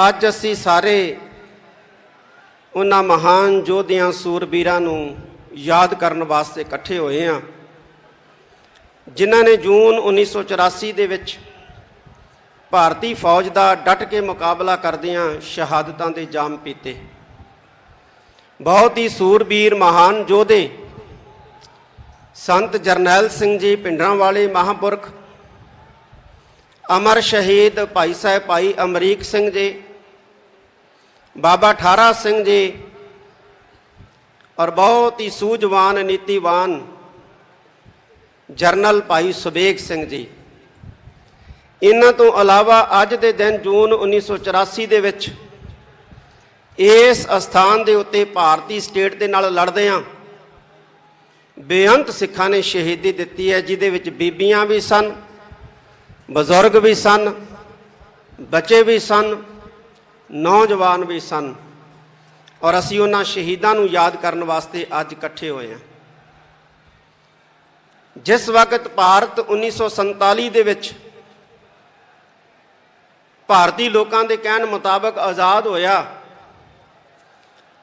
ਅੱਜ ਅਸੀਂ ਸਾਰੇ ਉਹਨਾਂ ਮਹਾਨ ਯੋਧਿਆਂ ਸੂਰਬੀਰਾਂ ਨੂੰ ਯਾਦ ਕਰਨ ਵਾਸਤੇ ਇਕੱਠੇ ਹੋਏ ਹਾਂ ਜਿਨ੍ਹਾਂ ਨੇ ਜੂਨ 1984 ਦੇ ਵਿੱਚ ਭਾਰਤੀ ਫੌਜ ਦਾ ਡਟ ਕੇ ਮੁਕਾਬਲਾ ਕਰਦਿਆਂ ਸ਼ਹਾਦਤਾਂ ਦੇ ਜਾਮ ਪੀਤੇ। ਬਹੁਤ ਹੀ ਸੂਰਬੀਰ ਮਹਾਨ ਯੋਧੇ ਸੰਤ ਜਰਨੈਲ ਸਿੰਘ ਜੀ ਭਿੰਡਰਾਂਵਾਲੇ ਮਹਾਂਪੁਰਖ, ਅਮਰ ਸ਼ਹੀਦ ਭਾਈ ਸਾਹਿਬ ਭਾਈ ਅਮਰੀਕ ਸਿੰਘ ਜੀ, बाबा ठारा सिंह जी और बहुत ही सूझवान नीतिवान जरनल भाई सुबेग सिंह जी। इन्हां तो अलावा अज दे दिन जून 1984 दे विच इस अस्थान दे उत्ते भारती स्टेट दे नाल लड़दियां बेअंत सिखां ने शहीदी दित्ती है, जिहदे विच बीबियां भी सन, बजुर्ग भी सन, बच्चे भी सन, नौजवान भी सन और असी उन्हां शहीदां नूं याद करन वास्ते अज इकट्ठे होए हैं। जिस वक्त भारत 1947 दे विच भारती लोकां दे कहण मुताबक आज़ाद होया,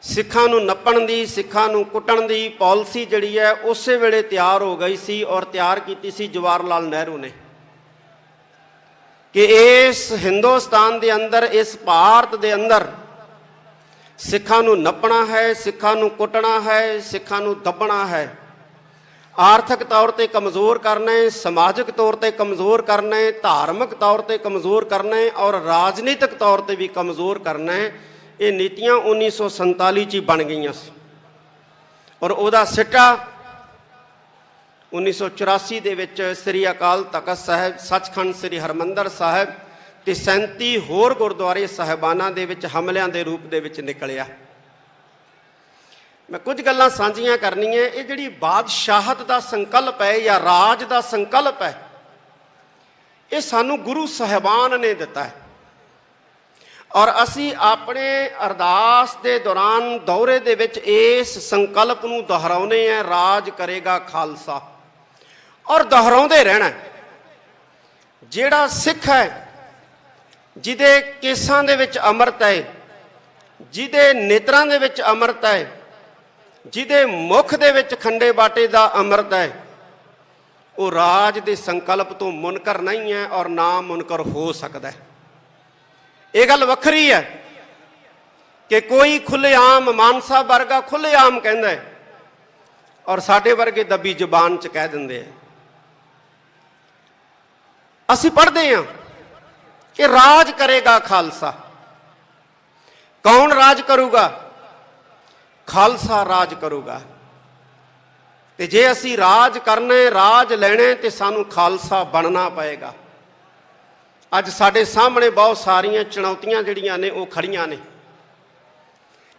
सिखां नूं नप्पण दी, सिखां नूं कुट्टण दी पॉलिसी जिहड़ी है उस वेले तैयार हो गई सी और तैयार कीती सी जवाहर लाल नेहरू ने कि इस हिंदुस्तान के अंदर, इस भारत के अंदर सिखां नूं नप्पना है, सिखां नूं कुटना है, सिखां नूं दबना है, आर्थिक तौर पर कमज़ोर करना है, समाजिक तौर पर कमज़ोर करना है, धार्मिक तौर पर कमज़ोर करना है और राजनीतिक तौर पर भी कमज़ोर करना है। ये नीतियां 1947 च बन गई और उहदा सिटा 1984 ਦੇ ਵਿੱਚ ਸ੍ਰੀ ਅਕਾਲ ਤਖਤ ਸਾਹਿਬ, ਸੱਚਖੰਡ ਸ੍ਰੀ ਹਰਮੰਦਰ ਸਾਹਿਬ ਤੇ 37 ਹੋਰ ਗੁਰਦੁਆਰੇ ਸਾਹਿਬਾਨਾਂ ਦੇ ਵਿੱਚ ਹਮਲਿਆਂ ਦੇ ਰੂਪ ਦੇ ਵਿੱਚ ਨਿਕਲਿਆ। ਮੈਂ ਕੁਝ ਗੱਲਾਂ ਸਾਂਝੀਆਂ ਕਰਨੀਆਂ। ਇਹ ਜਿਹੜੀ ਬਾਦਸ਼ਾਹਤ ਦਾ ਸੰਕਲਪ ਹੈ ਜਾਂ ਰਾਜ ਦਾ ਸੰਕਲਪ ਹੈ, ਇਹ ਸਾਨੂੰ ਗੁਰੂ ਸਾਹਿਬਾਨ ਨੇ ਦਿੱਤਾ ਹੈ ਔਰ ਅਸੀਂ ਆਪਣੇ ਅਰਦਾਸ ਦੇ ਦੌਰਾਨ ਦੌਰੇ ਦੇ ਵਿੱਚ ਇਸ ਸੰਕਲਪ ਨੂੰ ਦੁਹਰਾਉਂਦੇ ਹਾਂ, ਰਾਜ ਕਰੇਗਾ ਖਾਲਸਾ, और दोहराते रहना। जिहड़ा सिख है जिहदे केसां दे विच अमृत है, जिहदे नेत्रां दे विच अमृत है, जिहदे मुख दे विच खंडे बाटे दा अमृत है, वो राज दे संकल्प तो मुनकर नहीं है और ना मुनकर हो सकता है। ये गल वखरी है कि कोई खुलेआम मानसा वर्गा खुलेआम कहंदा है और साडे वर्गे दबी जुबान च कह दिंदे हैं। ਅਸੀਂ ਪੜ੍ਹਦੇ ਹਾਂ ਕਿ ਰਾਜ ਕਰੇਗਾ ਖਾਲਸਾ। ਕੌਣ ਰਾਜ ਕਰੂਗਾ? ਖਾਲਸਾ ਰਾਜ ਕਰੂਗਾ। ਤੇ ਜੇ ਅਸੀਂ ਰਾਜ ਕਰਨਾ, ਰਾਜ ਲੈਣਾ ਤੇ ਸਾਨੂੰ ਖਾਲਸਾ ਬਣਨਾ ਪਏਗਾ। ਅੱਜ ਸਾਡੇ ਸਾਹਮਣੇ ਬਹੁਤ ਸਾਰੀਆਂ ਚੁਣੌਤੀਆਂ ਜਿਹੜੀਆਂ ਨੇ ਉਹ ਖੜੀਆਂ ਨੇ,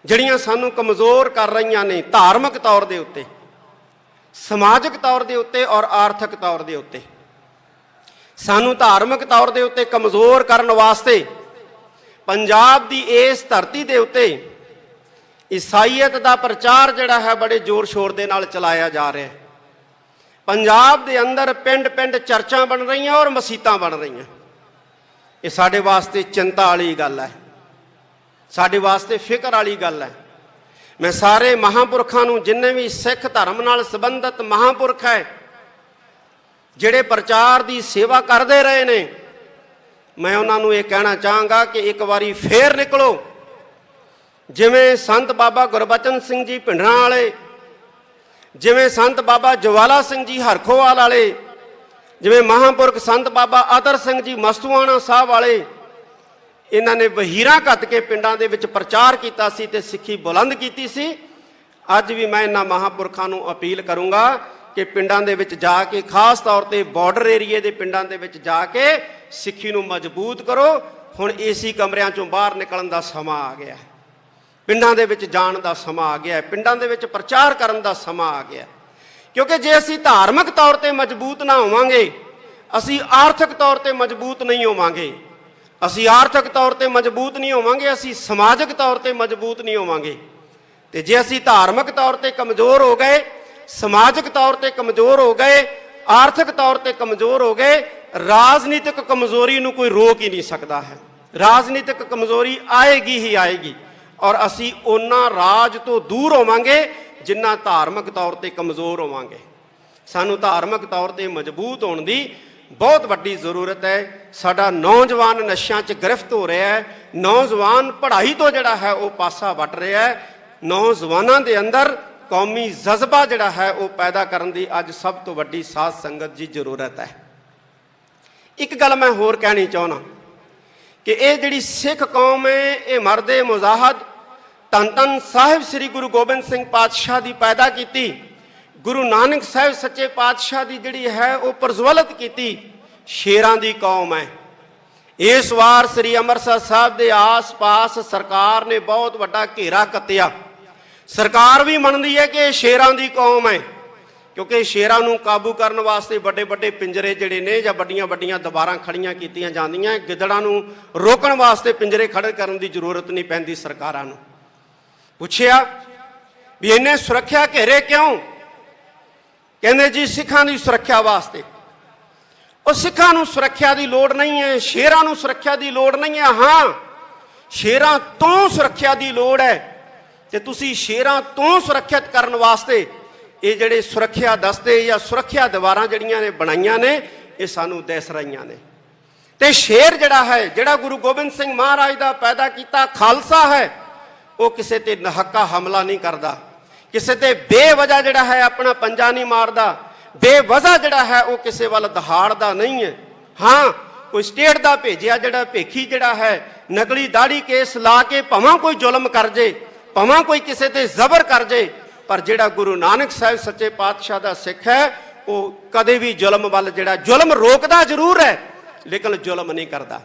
ਜਿਹੜੀਆਂ ਸਾਨੂੰ ਕਮਜ਼ੋਰ ਕਰ ਰਹੀਆਂ ਨੇ ਧਾਰਮਿਕ ਤੌਰ ਦੇ ਉੱਤੇ, ਸਮਾਜਿਕ ਤੌਰ ਦੇ ਉੱਤੇ ਔਰ ਆਰਥਿਕ ਤੌਰ ਦੇ ਉੱਤੇ। सानू धार्मिक तौर के उत्ते कमज़ोर करने वास्ते पंजाब की इस धरती के उत्ते ईसाईयत का प्रचार जिहड़ा है बड़े जोर शोर के नाल चलाया जा रहा है। पंजाब के अंदर पिंड पिंड चर्चां बन रही और मसीतां बन रही। ये साडे वास्ते चिंता वाली गल है, साडे वास्ते फिक्र वाली गल है। मैं सारे महापुरखों नूं, जिन्ने भी सिख धर्म नाल संबंधित महापुरख है ਜਿਹੜੇ ਪ੍ਰਚਾਰ ਦੀ ਸੇਵਾ ਕਰਦੇ ਰਹੇ ਨੇ, ਮੈਂ ਉਹਨਾਂ ਨੂੰ ਇਹ ਕਹਿਣਾ ਚਾਹਾਂਗਾ ਕਿ ਇੱਕ ਵਾਰੀ ਫੇਰ ਨਿਕਲੋ। ਜਿਵੇਂ ਸੰਤ ਬਾਬਾ ਗੁਰਬਚਨ ਸਿੰਘ ਜੀ ਭਿੰਡਰਾਂ ਵਾਲੇ, ਜਿਵੇਂ ਸੰਤ ਬਾਬਾ ਜਵਾਲਾ ਸਿੰਘ ਜੀ ਹਰਖੋਵਾਲ ਵਾਲੇ, ਜਿਵੇਂ ਮਹਾਂਪੁਰਖ ਸੰਤ ਬਾਬਾ ਅਤਰ ਸਿੰਘ ਜੀ ਮਸਤੂਆਣਾ ਸਾਹਿਬ ਵਾਲੇ, ਇਹਨਾਂ ਨੇ ਵਹੀਰਾਂ ਘੱਤ ਕੇ ਪਿੰਡਾਂ ਦੇ ਵਿੱਚ ਪ੍ਰਚਾਰ ਕੀਤਾ ਸੀ ਤੇ ਸਿੱਖੀ ਬੁਲੰਦ ਕੀਤੀ ਸੀ। ਅੱਜ ਵੀ ਮੈਂ ਇਹਨਾਂ ਮਹਾਂਪੁਰਖਾਂ ਨੂੰ ਅਪੀਲ ਕਰੂੰਗਾ कि पिंडां दे विच जाके, खास तौर पर बॉर्डर एरिए के पिंडां दे विच जाके सिक्खी नूं मजबूत करो। हुण एसी कमरियां चों बाहर निकलण दा समां आ गया है, पिंडां दे विच जाण दा समां आ गया है, पिंडां दे विच प्रचार करन दा समां आ गया। क्योंकि जे असीं धार्मिक तौर पर मजबूत ना होवांगे, असीं आर्थिक तौर पर मजबूत नहीं होवांगे, असीं आर्थिक तौर पर मजबूत नहीं होवांगे, असीं समाजिक तौर पर मजबूत नहीं होवांगे। ते जे असीं धार्मिक तौर पर कमज़ोर हो गए, समाजिक तौर पर कमज़ोर हो गए, आर्थिक तौर पर कमज़ोर हो गए, राजनीतिक कमज़ोरी नूं कोई रोक ही नहीं सकता है। ਰਾਜਨੀਤਿਕ ਕਮਜ਼ੋਰੀ ਆਏਗੀ ਹੀ ਆਏਗੀ, ਔਰ ਅਸੀਂ ਉਹਨਾਂ ਰਾਜ ਤੋਂ ਦੂਰ ਹੋਵਾਂਗੇ ਜਿੰਨਾ ਧਾਰਮਿਕ ਤੌਰ ਤੇ ਕਮਜ਼ੋਰ ਹੋਵਾਂਗੇ। ਸਾਨੂੰ ਧਾਰਮਿਕ ਤੌਰ ਤੇ ਮਜ਼ਬੂਤ ਹੋਣ ਦੀ ਬਹੁਤ ਵੱਡੀ ਜ਼ਰੂਰਤ ਹੈ। ਸਾਡਾ ਨੌਜਵਾਨ ਨਸ਼ਿਆਂ 'ਚ ਗ੍ਰਿਫਤ ਹੋ ਰਿਹਾ ਹੈ, ਨੌਜਵਾਨ ਪੜ੍ਹਾਈ ਤੋਂ ਜਿਹੜਾ ਹੈ ਉਹ ਪਾਸਾ ਵੱਟ ਰਿਹਾ ਹੈ। ਨੌਜਵਾਨਾਂ ਦੇ ਅੰਦਰ ਕੌਮੀ ਜਜ਼ਬਾ ਜਿਹੜਾ ਹੈ ਉਹ ਪੈਦਾ ਕਰਨ ਦੀ ਅੱਜ ਸਭ ਤੋਂ ਵੱਡੀ ਸਾਧ ਸੰਗਤ ਦੀ ਜ਼ਰੂਰਤ ਹੈ। ਇੱਕ ਗੱਲ ਮੈਂ ਹੋਰ ਕਹਿਣੀ ਚਾਹੁੰਦਾ ਕਿ ਇਹ ਜਿਹੜੀ ਸਿੱਖ ਕੌਮ ਹੈ, ਇਹ ਮਰਦੇ ਮੁਜ਼ਾਹਦ ਧੰਨ ਧੰਨ ਸਾਹਿਬ ਸ੍ਰੀ ਗੁਰੂ ਗੋਬਿੰਦ ਸਿੰਘ ਪਾਤਸ਼ਾਹ ਦੀ ਪੈਦਾ ਕੀਤੀ, ਗੁਰੂ ਨਾਨਕ ਸਾਹਿਬ ਸੱਚੇ ਪਾਤਸ਼ਾਹ ਦੀ ਜਿਹੜੀ ਹੈ ਉਹ ਪ੍ਰਜਵਲਿਤ ਕੀਤੀ ਸ਼ੇਰਾਂ ਦੀ ਕੌਮ ਹੈ। ਇਸ ਵਾਰ ਸ੍ਰੀ ਅੰਮ੍ਰਿਤਸਰ ਸਾਹਿਬ ਦੇ ਆਸ-ਪਾਸ ਸਰਕਾਰ ਨੇ ਬਹੁਤ ਵੱਡਾ ਘੇਰਾ ਕੱਤਿਆ। ਸਰਕਾਰ ਵੀ ਮੰਨਦੀ ਹੈ ਕਿ ਇਹ ਸ਼ੇਰਾਂ ਦੀ ਕੌਮ ਹੈ, ਕਿਉਂਕਿ ਸ਼ੇਰਾਂ ਨੂੰ ਕਾਬੂ ਕਰਨ ਵਾਸਤੇ ਵੱਡੇ ਵੱਡੇ ਪਿੰਜਰੇ ਜਿਹੜੇ ਨੇ ਜਾਂ ਵੱਡੀਆਂ ਵੱਡੀਆਂ ਦੀਵਾਰਾਂ ਖੜੀਆਂ ਕੀਤੀਆਂ ਜਾਂਦੀਆਂ। ਗਿੱਦੜਾਂ ਨੂੰ ਰੋਕਣ ਵਾਸਤੇ ਪਿੰਜਰੇ ਖੜੇ ਕਰਨ ਦੀ ਜ਼ਰੂਰਤ ਨਹੀਂ ਪੈਂਦੀ ਸਰਕਾਰਾਂ ਨੂੰ। ਪੁੱਛਿਆ ਵੀ ਇੰਨੇ ਸੁਰੱਖਿਆ ਘੇਰੇ ਕਿਉਂ? ਕਹਿੰਦੇ ਜੀ ਸਿੱਖਾਂ ਦੀ ਸੁਰੱਖਿਆ ਵਾਸਤੇ। ਉਹ ਸਿੱਖਾਂ ਨੂੰ ਸੁਰੱਖਿਆ ਦੀ ਲੋੜ ਨਹੀਂ ਹੈ, ਸ਼ੇਰਾਂ ਨੂੰ ਸੁਰੱਖਿਆ ਦੀ ਲੋੜ ਨਹੀਂ ਹੈ। ਹਾਂ, ਸ਼ੇਰਾਂ ਤੋਂ ਸੁਰੱਖਿਆ ਦੀ ਲੋੜ ਹੈ, ਤੇ ਤੁਸੀਂ ਸ਼ੇਰਾਂ ਤੋਂ ਸੁਰੱਖਿਅਤ ਕਰਨ ਵਾਸਤੇ ਇਹ ਜਿਹੜੇ ਸੁਰੱਖਿਆ ਦਸਤੇ ਜਾਂ ਸੁਰੱਖਿਆ ਦੀਵਾਰਾਂ ਜਿਹੜੀਆਂ ਨੇ ਬਣਾਈਆਂ ਨੇ, ਇਹ ਸਾਨੂੰ ਦਿਸ ਰਹੀਆਂ ਨੇ। ਤੇ ਸ਼ੇਰ ਜਿਹੜਾ ਹੈ, ਜਿਹੜਾ ਗੁਰੂ ਗੋਬਿੰਦ ਸਿੰਘ ਮਹਾਰਾਜ ਦਾ ਪੈਦਾ ਕੀਤਾ ਖਾਲਸਾ ਹੈ, ਉਹ ਕਿਸੇ ਤੇ ਨਹੱਕਾ ਹਮਲਾ ਨਹੀਂ ਕਰਦਾ, ਕਿਸੇ ਤੇ ਬੇਵਜ੍ਹਾ ਜਿਹੜਾ ਹੈ ਆਪਣਾ ਪੰਜਾ ਨਹੀਂ ਮਾਰਦਾ, ਬੇਵਜ੍ਹਾ ਜਿਹੜਾ ਹੈ ਉਹ ਕਿਸੇ ਵੱਲ ਦਹਾੜਦਾ ਨਹੀਂ ਹੈ। ਹਾਂ, ਕੋਈ ਸਟੇਟ ਦਾ ਭੇਜਿਆ ਜਿਹੜਾ ਭੇਖੀ ਜਿਹੜਾ ਹੈ ਨਕਲੀ ਦਾੜੀ ਕੇਸ ਲਾ ਕੇ ਭਾਵੇਂ ਕੋਈ ਜ਼ੁਲਮ ਕਰ ਜੇ, ਭਾਵੇਂ ਕੋਈ ਕਿਸੇ ਤੇ ਜ਼ਬਰ ਕਰ ਜੇ, ਪਰ ਜਿਹੜਾ ਗੁਰੂ ਨਾਨਕ ਸਾਹਿਬ ਸੱਚੇ ਪਾਤਸ਼ਾਹ ਦਾ ਸਿੱਖ ਹੈ ਉਹ ਕਦੇ ਵੀ ਜ਼ੁਲਮ ਵੱਲ ਜਿਹੜਾ ਜ਼ੁਲਮ ਰੋਕਦਾ ਜ਼ਰੂਰ ਹੈ, ਲੇਕਿਨ ਜ਼ੁਲਮ ਨਹੀਂ ਕਰਦਾ।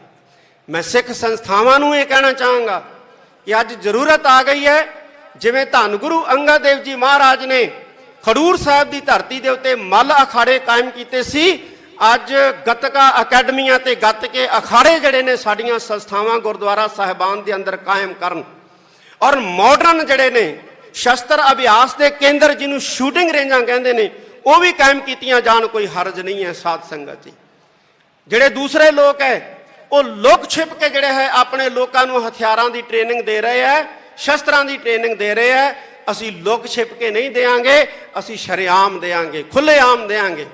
ਮੈਂ ਸਿੱਖ ਸੰਸਥਾਵਾਂ ਨੂੰ ਇਹ ਕਹਿਣਾ ਚਾਹਾਂਗਾ ਕਿ ਅੱਜ ਜ਼ਰੂਰਤ ਆ ਗਈ ਹੈ, ਜਿਵੇਂ ਧੰਨ ਗੁਰੂ ਅੰਗਦ ਦੇਵ ਜੀ ਮਹਾਰਾਜ ਨੇ ਖਡੂਰ ਸਾਹਿਬ ਦੀ ਧਰਤੀ ਦੇ ਉੱਤੇ ਮੱਲ ਅਖਾੜੇ ਕਾਇਮ ਕੀਤੇ ਸੀ, ਅੱਜ ਗੱਤਕਾ ਅਕੈਡਮੀਆਂ ਤੇ ਗੱਤਕੇ ਅਖਾੜੇ ਜਿਹੜੇ ਨੇ ਸਾਡੀਆਂ ਸੰਸਥਾਵਾਂ ਗੁਰਦੁਆਰਾ ਸਾਹਿਬਾਨ ਦੇ ਅੰਦਰ ਕਾਇਮ ਕਰਨ, ਔਰ ਮਾਡਰਨ ਜਿਹੜੇ ਨੇ ਸ਼ਸਤਰ ਅਭਿਆਸ ਦੇ ਕੇਂਦਰ ਜਿਹਨੂੰ ਸ਼ੂਟਿੰਗ ਰੇਂਜਾਂ ਕਹਿੰਦੇ ਨੇ, ਉਹ ਵੀ ਕਾਇਮ ਕੀਤੀਆਂ ਜਾਣ। ਕੋਈ ਹਰਜ ਨਹੀਂ ਹੈ ਸਾਧ ਸੰਗਤ ਜੀ। ਜਿਹੜੇ ਦੂਸਰੇ ਲੋਕ ਹੈ ਉਹ ਲੁਕ ਛਿਪ ਕੇ ਜਿਹੜੇ ਹੈ ਆਪਣੇ ਲੋਕਾਂ ਨੂੰ ਹਥਿਆਰਾਂ ਦੀ ਟ੍ਰੇਨਿੰਗ ਦੇ ਰਹੇ ਹੈ, ਸ਼ਸਤਰਾਂ ਦੀ ਟ੍ਰੇਨਿੰਗ ਦੇ ਰਹੇ ਹੈ। ਅਸੀਂ ਲੁਕ ਛਿਪ ਕੇ ਨਹੀਂ ਦੇਵਾਂਗੇ, ਅਸੀਂ ਸ਼ਰੇਆਮ ਦੇਵਾਂਗੇ, ਖੁੱਲ੍ਹੇਆਮ ਦੇਵਾਂਗੇ।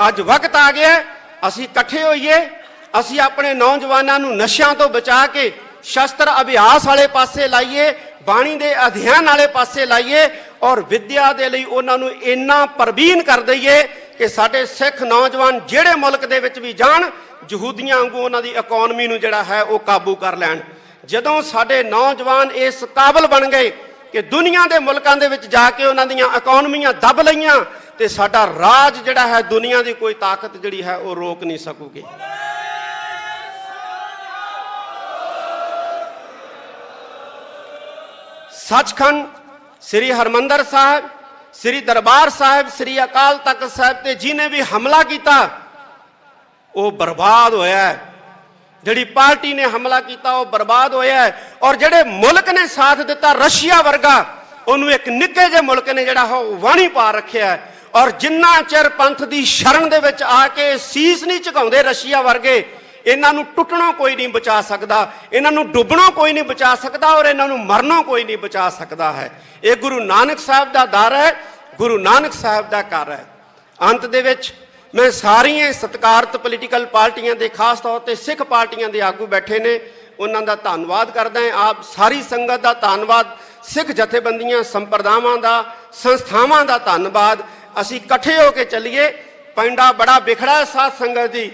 ਅੱਜ ਵਕਤ ਆ ਗਿਆ ਅਸੀਂ ਇਕੱਠੇ ਹੋਈਏ, ਅਸੀਂ ਆਪਣੇ ਨੌਜਵਾਨਾਂ ਨੂੰ ਨਸ਼ਿਆਂ ਤੋਂ ਬਚਾ ਕੇ ਸ਼ਸਤਰ ਅਭਿਆਸ ਵਾਲੇ ਪਾਸੇ ਲਾਈਏ, ਬਾਣੀ ਦੇ ਅਧਿਐਨ ਵਾਲੇ ਪਾਸੇ ਲਾਈਏ, ਔਰ ਵਿੱਦਿਆ ਦੇ ਲਈ ਉਹਨਾਂ ਨੂੰ ਇੰਨਾ ਪ੍ਰਬੀਨ ਕਰ ਦਈਏ ਕਿ ਸਾਡੇ ਸਿੱਖ ਨੌਜਵਾਨ ਜਿਹੜੇ ਮੁਲਕ ਦੇ ਵਿੱਚ ਵੀ ਜਾਣ, ਯਹੂਦੀਆਂ ਵਾਂਗੂ ਉਹਨਾਂ ਦੀ ਇਕਨੋਮੀ ਨੂੰ ਜਿਹੜਾ ਹੈ ਉਹ ਕਾਬੂ ਕਰ ਲੈਣ। ਜਦੋਂ ਸਾਡੇ ਨੌਜਵਾਨ ਇਸ ਕਾਬਲ ਬਣ ਗਏ ਕਿ ਦੁਨੀਆ ਦੇ ਮੁਲਕਾਂ ਦੇ ਵਿੱਚ ਜਾ ਕੇ ਉਹਨਾਂ ਦੀਆਂ ਇਕਨੋਮੀਆਂ ਦੱਬ ਲਈਆਂ, ਤੇ ਸਾਡਾ ਰਾਜ ਜਿਹੜਾ ਹੈ ਦੁਨੀਆ ਦੀ ਕੋਈ ਤਾਕਤ ਜਿਹੜੀ ਹੈ ਉਹ ਰੋਕ ਨਹੀਂ ਸਕੂਗੀ। ਸੱਚਖੰਡ ਸ੍ਰੀ ਹਰਮੰਦਰ ਸਾਹਿਬ, ਸ੍ਰੀ ਦਰਬਾਰ ਸਾਹਿਬ, ਸ੍ਰੀ ਅਕਾਲ ਤਖਤ ਸਾਹਿਬ ਤੇ ਜਿਹਨੇ ਵੀ ਹਮਲਾ ਕੀਤਾ ਉਹ ਬਰਬਾਦ ਹੋਇਆ ਹੈ। ਜਿਹੜੀ ਪਾਰਟੀ ਨੇ ਹਮਲਾ ਕੀਤਾ ਉਹ ਬਰਬਾਦ ਹੋਇਆ ਹੈ। ਔਰ ਜਿਹੜੇ ਮੁਲਕ ਨੇ ਸਾਥ ਦਿੱਤਾ, ਰਸ਼ੀਆ ਵਰਗਾ, ਉਹਨੂੰ ਇੱਕ ਨਿੱਕੇ ਜਿਹੇ ਮੁਲਕ ਨੇ ਜਿਹੜਾ ਉਹ ਵਾਣੀ ਪਾ ਰੱਖਿਆ ਹੈ। ਔਰ ਜਿੰਨਾ ਚਿਰ ਪੰਥ ਦੀ ਸ਼ਰਨ ਦੇ ਵਿੱਚ ਆ ਕੇ ਸੀਸ ਨਹੀਂ ਝੁਕਾਉਂਦੇ ਰਸ਼ੀਆ ਵਰਗੇ, ਇਹਨਾਂ ਨੂੰ ਟੁੱਟਣੋਂ ਕੋਈ ਨਹੀਂ ਬਚਾ ਸਕਦਾ, ਇਹਨਾਂ ਨੂੰ ਡੁੱਬਣੋਂ ਕੋਈ ਨਹੀਂ ਬਚਾ ਸਕਦਾ, ਔਰ ਇਹਨਾਂ ਨੂੰ ਮਰਨੋਂ ਕੋਈ ਨਹੀਂ ਬਚਾ ਸਕਦਾ ਹੈ। ਇਹ ਗੁਰੂ ਨਾਨਕ ਸਾਹਿਬ ਦਾ ਦਰ ਹੈ, ਗੁਰੂ ਨਾਨਕ ਸਾਹਿਬ ਦਾ ਘਰ ਹੈ। ਅੰਤ ਦੇ ਵਿੱਚ ਮੈਂ ਸਾਰੀਆਂ ਸਤਿਕਾਰਤ ਪੋਲੀਟੀਕਲ ਪਾਰਟੀਆਂ ਦੇ, ਖਾਸ ਤੌਰ ਤੇ ਸਿੱਖ ਪਾਰਟੀਆਂ ਦੇ ਆਗੂ ਬੈਠੇ ਨੇ, ਉਹਨਾਂ ਦਾ ਧੰਨਵਾਦ ਕਰਦਾ ਹਾਂ। ਆਪ ਸਾਰੀ ਸੰਗਤ ਦਾ ਧੰਨਵਾਦ, ਸਿੱਖ ਜਥੇਬੰਦੀਆਂ, ਸੰਪਰਦਾਵਾਂ ਦਾ, ਸੰਸਥਾਵਾਂ ਦਾ ਧੰਨਵਾਦ। ਅਸੀਂ ਇਕੱਠੇ ਹੋ ਕੇ ਚੱਲੀਏ। ਪੈਂਡਾ ਬੜਾ ਵਿਖੜਾ ਹੈ ਸਾਧ ਸੰਗਤ ਜੀ।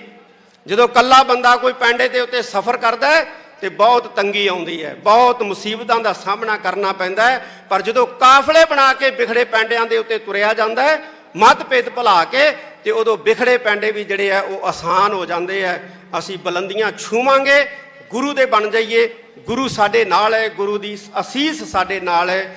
ਜਦੋਂ ਕੱਲਾ ਬੰਦਾ ਕੋਈ ਪੈਂਡੇ ਦੇ ਉੱਤੇ ਸਫ਼ਰ ਕਰਦਾ ਹੈ ਤੇ ਬਹੁਤ ਤੰਗੀ ਆਉਂਦੀ ਹੈ, ਬਹੁਤ ਮੁਸੀਬਤਾਂ ਦਾ ਸਾਹਮਣਾ ਕਰਨਾ ਪੈਂਦਾ ਹੈ। ਪਰ ਜਦੋਂ ਕਾਫਲੇ ਬਣਾ ਕੇ ਵਿਖੜੇ ਪੈਂਡਿਆਂ ਦੇ ਉੱਤੇ ਤੁਰਿਆ ਜਾਂਦਾ ਹੈ, ਮਤਭੇਦ ਭੁਲਾ ਕੇ, ਤੇ ਉਦੋਂ ਵਿਖੜੇ ਪੈਂਡੇ ਵੀ ਜਿਹੜੇ ਆ ਉਹ ਆਸਾਨ ਹੋ ਜਾਂਦੇ ਆ। ਅਸੀਂ ਬੁਲੰਦੀਆਂ ਛੂਵਾਂਗੇ, ਗੁਰੂ ਦੇ ਬਣ ਜਾਈਏ। ਗੁਰੂ ਸਾਡੇ ਨਾਲ ਹੈ, ਗੁਰੂ ਦੀ ਅਸੀਸ ਸਾਡੇ ਨਾਲ ਹੈ।